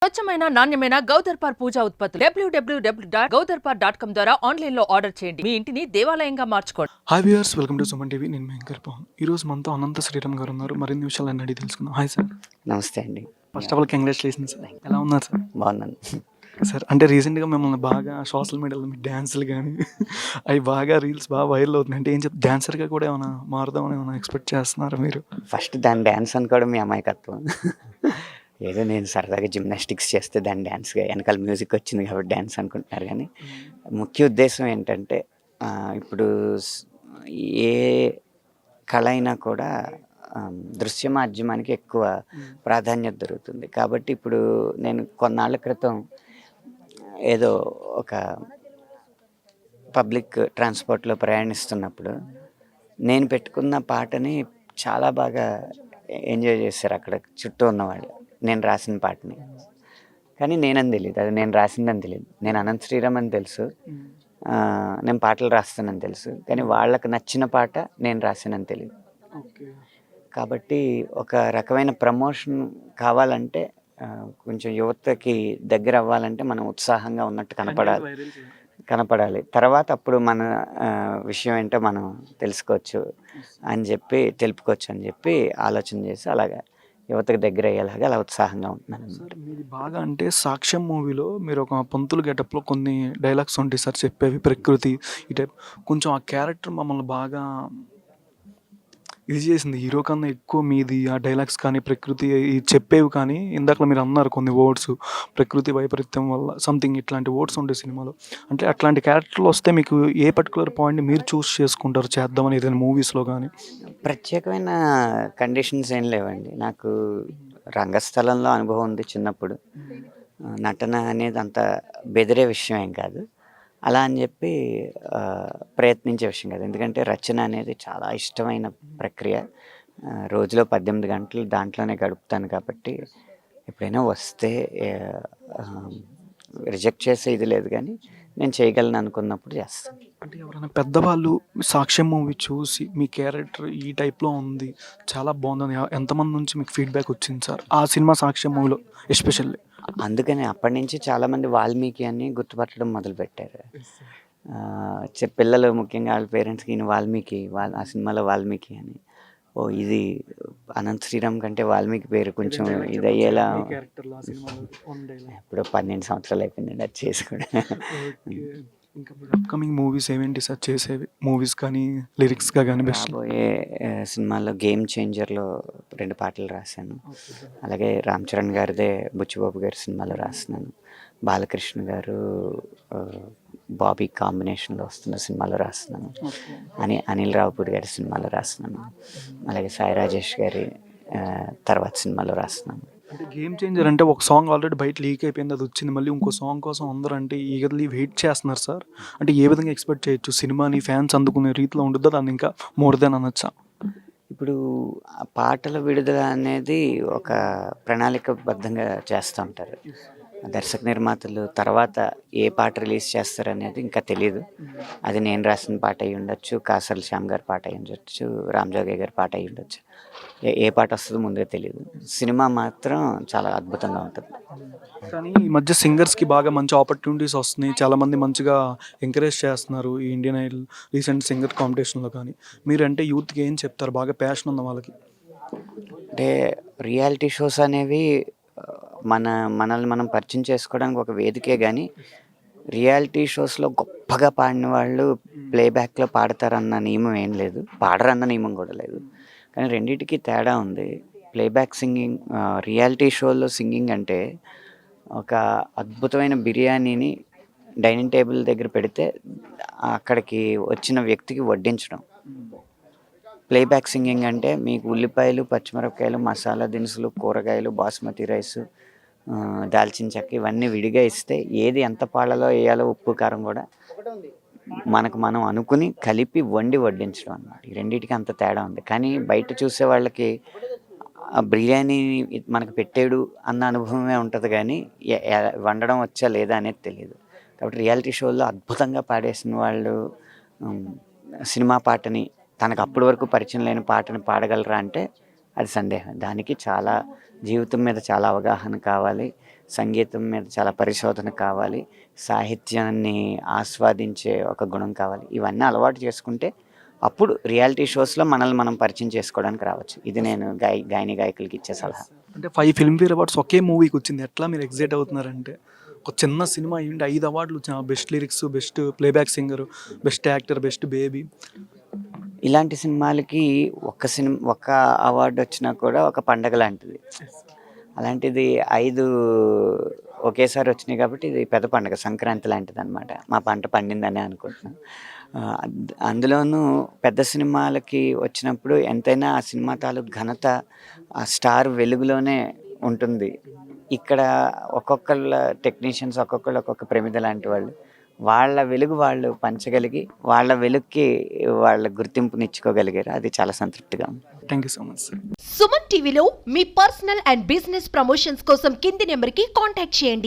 స్వచ్ఛమైన నాణ్యమైన గౌదర్పార్ పూజా ఉత్పత్తులు www.gaudarpar.com ద్వారా ఆన్లైన్ లో ఆర్డర్ చేయండి. మీ ఇంటిని దేవాలయంగా మార్చుకోండి. Hi viewers, welcome to Suman TV. నేను వెంకర్ పవన్. ఈరోజు మనతో అనంత శ్రీరామ్ గారు ఉన్నారు. మరిన్ని విషయాలు అడిగి తెలుసుకుందాం. Hi sir. నమస్తే అండి. First of all congratulations sir. ఎలా ఉన్నారు సార్? బాగున్నాను సార్, అంటే రీసెంట్గా మిమ్మల్ని బాగా సోషల్ మీడియాలో మీ డ్యాన్సులు కానీ అవి బాగా రీల్స్ బాగా వైరల్ అవుతున్నాయి. అంటే ఏం చెప్తే డాన్సర్గా కూడా ఏమైనా మారుదామని ఏమైనా ఎక్స్పెక్ట్ చేస్తున్నారా మీరు? ఫస్ట్ దాని డ్యాన్స్ అనుకోవడం మీ అమాయకత్వం. ఏదో నేను సరదాగా జిమ్నాస్టిక్స్ చేస్తే దాని డ్యాన్స్గా వెనకాల మ్యూజిక్ వచ్చింది కాబట్టి డ్యాన్స్ అనుకుంటున్నారు. కానీ ముఖ్య ఉద్దేశం ఏంటంటే ఇప్పుడు ఏ కళ అయినా కూడా దృశ్య మాధ్యమానికి ఎక్కువ ప్రాధాన్యత దొరుకుతుంది. కాబట్టి ఇప్పుడు నేను కొన్నాళ్ళ క్రితం ఏదో ఒక పబ్లిక్ ట్రాన్స్పోర్ట్లో ప్రయాణిస్తున్నప్పుడు నేను పెట్టుకున్న పాటని చాలా బాగా ఎంజాయ్ చేశారు అక్కడ చుట్టూ ఉన్నవాళ్ళు, నేను రాసిన పాటని. కానీ నేనని తెలియదు, అది నేను రాసిందని తెలియదు. నేను అనంత శ్రీరామ్ అని తెలుసు, నేను పాటలు రాస్తానని తెలుసు, కానీ వాళ్ళకి నచ్చిన పాట నేను రాసానని తెలియదు. కాబట్టి ఒక రకమైన ప్రమోషన్ కావాలంటే, కొంచెం యువతకి దగ్గర అవ్వాలంటే మనం ఉత్సాహంగా ఉన్నట్టు కనపడాలి. తర్వాత అప్పుడు మన విషయం ఏంటో మనం తెలుసుకోవచ్చు అని చెప్పి తెలుపుకోవచ్చు అని చెప్పి ఆలోచన చేసి అలాగా యువతకు దగ్గర అయ్యేలాగా అలా ఉత్సాహంగా ఉంటున్నాను. సార్, మీది బాగా అంటే సాక్ష్యం మూవీలో మీరు ఒక పంతులు గెటప్లో కొన్ని డైలాగ్స్ ఉంటాయి సార్, చెప్పేవి ప్రకృతి ఈ టైప్. కొంచెం ఆ క్యారెక్టర్ మమ్మల్ని బాగా ఇది చేసింది. హీరో కన్నా ఎక్కువ మీది ఆ డైలాగ్స్ కానీ ప్రకృతి చెప్పేవి కానీ, ఇందాక మీరు అన్నారు కొన్ని వర్డ్స్, ప్రకృతి వైపరీత్యం వల్ల సంథింగ్ ఇట్లాంటి వర్డ్స్ ఉంటాయి సినిమాలో. అంటే అట్లాంటి క్యారెక్టర్లు వస్తే మీకు ఏ పర్టికులర్ పాయింట్ మీరు చూస్ చేసుకుంటారు చేద్దామని ఏదైనా మూవీస్లో కానీ? ప్రత్యేకమైన కండిషన్స్ ఏం లేవండి. నాకు రంగస్థలంలో అనుభవం ఉంది చిన్నప్పుడు. నటన అనేది అంత బెదిరే విషయం ఏం కాదు. అలా అని చెప్పి ప్రయత్నించే విషయం కాదు. ఎందుకంటే రచన అనేది చాలా ఇష్టమైన ప్రక్రియ. రోజులో 18 గంటలు దాంట్లోనే గడుపుతాను. కాబట్టి ఎప్పుడైనా వస్తే రిజెక్ట్ చేసే ఇది లేదు, కానీ నేను చేయగలను అనుకున్నప్పుడు చేస్తాను. అంటే ఎవరైనా పెద్దవాళ్ళు సాక్ష్యం మూవీ చూసి మీ క్యారెక్టర్ ఈ టైప్లో ఉంది, చాలా బాగుందని ఎంతమంది నుంచి మీకు ఫీడ్బ్యాక్ వచ్చింది సార్ ఆ సినిమా సాక్ష్యం మూవీలో ఎస్పెషల్లీ? అందుకని అప్పటి నుంచి చాలామంది వాల్మీకి అని గుర్తుపట్టడం మొదలుపెట్టారు. పిల్లలు ముఖ్యంగా వాళ్ళ పేరెంట్స్కి ఈయన వాల్మీకి, ఆ సినిమాలో వాల్మీకి అని. ఓ, ఇది అనంత శ్రీరామ్ కంటే వాల్మీకి పేరు కొంచెం ఇది అయ్యేలా. ఇప్పుడు 12 సంవత్సరాలు అయిపోయిందండి అది చేసి కూడా. ఇంకా అప్కమింగ్ మూవీస్ ఏమేంటి సార్ చేసేవి? మూవీస్ కానీ లిరిక్స్గా కానీ బెస్ట్ రాబోయే సినిమాల్లో గేమ్ చేంజర్లో 2 పాటలు రాశాను. అలాగే రామ్ చరణ్ గారిదే బుచ్చిబాబు గారి సినిమాలో రాస్తున్నాను. బాలకృష్ణ గారు బాబీ కాంబినేషన్లో వస్తున్న సినిమాలో రాస్తున్నాను. అనిల్ రావుపూడి గారి సినిమాలో రాస్తున్నాను. అలాగే సాయి రాజేష్ గారి తర్వాత సినిమాలో రాస్తున్నాను. అంటే గేమ్ చేంజర్ అంటే ఒక సాంగ్ ఆల్రెడీ బయట లీక్ అయిపోయింది, అది వచ్చింది. మళ్ళీ ఇంకో సాంగ్ కోసం అందరూ అంటే ఈగర్లీ వెయిట్ చేస్తున్నారు సార్. అంటే ఏ విధంగా ఎక్స్పెక్ట్ చేయొచ్చు? సినిమాని ఫ్యాన్స్ అందుకునే రీతిలో ఉంటుందా, దాన్ని ఇంకా మోర్ దెన్ అనొచ్చా? ఇప్పుడు ఆ పాటల విడుదల అనేది ఒక ప్రణాళికబద్ధంగా చేస్తూ ఉంటారు దర్శక నిర్మాతలు. తర్వాత ఏ పాట రిలీజ్ చేస్తారనేది ఇంకా తెలియదు. అది నేను రాసిన పాట అయి ఉండొచ్చు, కాసర్ల శ్యామ్ గారి పాట అయి ఉండొచ్చు, రామ్ జోగయ్య గారి పాట అయి ఉండొచ్చు. ఏ పాట వస్తుందో ముందుగా తెలియదు. సినిమా మాత్రం చాలా అద్భుతంగా ఉంటుంది. కానీ ఈ మధ్య సింగర్స్కి బాగా మంచి ఆపర్చునిటీస్ వస్తున్నాయి, చాలామంది మంచిగా ఎంకరేజ్ చేస్తున్నారు ఈ ఇండియన్ ఐడల్ రీసెంట్ సింగర్ కాంపిటీషన్లో. కానీ మీరంటే యూత్కి ఏం చెప్తారు? బాగా ప్యాషన్ ఉన్న వాళ్ళకి. అంటే రియాలిటీ షోస్ అనేవి మనల్ని మనం పరిచయం చేసుకోవడానికి ఒక వేదికే, కానీ రియాలిటీ షోస్లో గొప్పగా పాడిన వాళ్ళు ప్లేబ్యాక్లో పాడతారన్న నియమం ఏం లేదు, పాడరన్న నియమం కూడా లేదు. కానీ రెండింటికి తేడా ఉంది. ప్లేబ్యాక్ సింగింగ్, రియాలిటీ షోలో సింగింగ్ అంటే ఒక అద్భుతమైన బిర్యానీని డైనింగ్ టేబుల్ దగ్గర పెడితే అక్కడికి వచ్చిన వ్యక్తికి వడ్డించడం. ప్లేబ్యాక్ సింగింగ్ అంటే మీకు ఉల్లిపాయలు, పచ్చిమిరపకాయలు, మసాలా దినుసులు, కూరగాయలు, బాస్మతి రైసు, దాల్చిన చెక్క ఇవన్నీ విడిగా ఇస్తే ఏది ఎంత పాలలో వేయాలో ఉప్పు కారం కూడా మనకు మనం అనుకుని కలిపి వడ్డించడం అన్నమాట. ఈ రెండింటికి అంత తేడా ఉంది. కానీ బయట చూసే వాళ్ళకి ఆ బిర్యానీ మనకు పెట్టాడు అన్న అనుభవమే ఉంటుంది, కానీ వండడం వచ్చా లేదా అనేది తెలియదు. కాబట్టి రియాలిటీ షోల్లో అద్భుతంగా పాడేసిన వాళ్ళు సినిమా పాటని, తనకు అప్పటి వరకు పరిచయం లేని పాటని పాడగలరా అంటే అది సందేహం. దానికి చాలా జీవితం మీద చాలా అవగాహన కావాలి, సంగీతం మీద చాలా పరిశోధన కావాలి, సాహిత్యాన్ని ఆస్వాదించే ఒక గుణం కావాలి. ఇవన్నీ అలవాటు చేసుకుంటే అప్పుడు రియాలిటీ షోస్లో మనల్ని మనం పరిచయం చేసుకోవడానికి రావచ్చు. ఇది నేను గాయని గాయకులకి ఇచ్చే సలహా. అంటే 5 ఫిల్మ్‌ఫేర్ అవార్డ్స్ ఒకే మూవీకి వచ్చింది. ఎట్లా మీరు ఎక్సైట్ అవుతున్నారంటే? ఒక చిన్న సినిమా ఏంటి 5 అవార్డులు best lyrics, best playback singer, best actor, best baby. ఇలాంటి సినిమాలకి ఒక్క అవార్డు వచ్చినా కూడా ఒక పండగ లాంటిది. అలాంటిది 5 ఒకేసారి వచ్చినాయి కాబట్టి ఇది పెద్ద పండగ, సంక్రాంతి లాంటిదనమాట. మా పంట పండిందనే అనుకుంటున్నాను. అందులోనూ పెద్ద సినిమాలకి వచ్చినప్పుడు ఎంతైనా ఆ సినిమా తాలూకు ఘనత ఆ స్టార్ వెలుగులోనే ఉంటుంది. ఇక్కడ ఒక్కొక్కళ్ళ టెక్నీషియన్స్ ఒక్కొక్క ప్రమిద లాంటి వాళ్ళు. వాళ్ళ వెలుగు వాళ్ళు పంచగలిగి వాళ్ళ వెలుగుకి వాళ్ళ గుర్తింపునిచ్చుకోగలిగారు. అది చాలా సంతృప్తిగా ఉంది. Thank you so much sir. Suman టీవీలో మీ పర్సనల్ అండ్ బిజినెస్ ప్రమోషన్స్ కోసం కింది నెంబర్కి కాంటాక్ట్ చేయండి.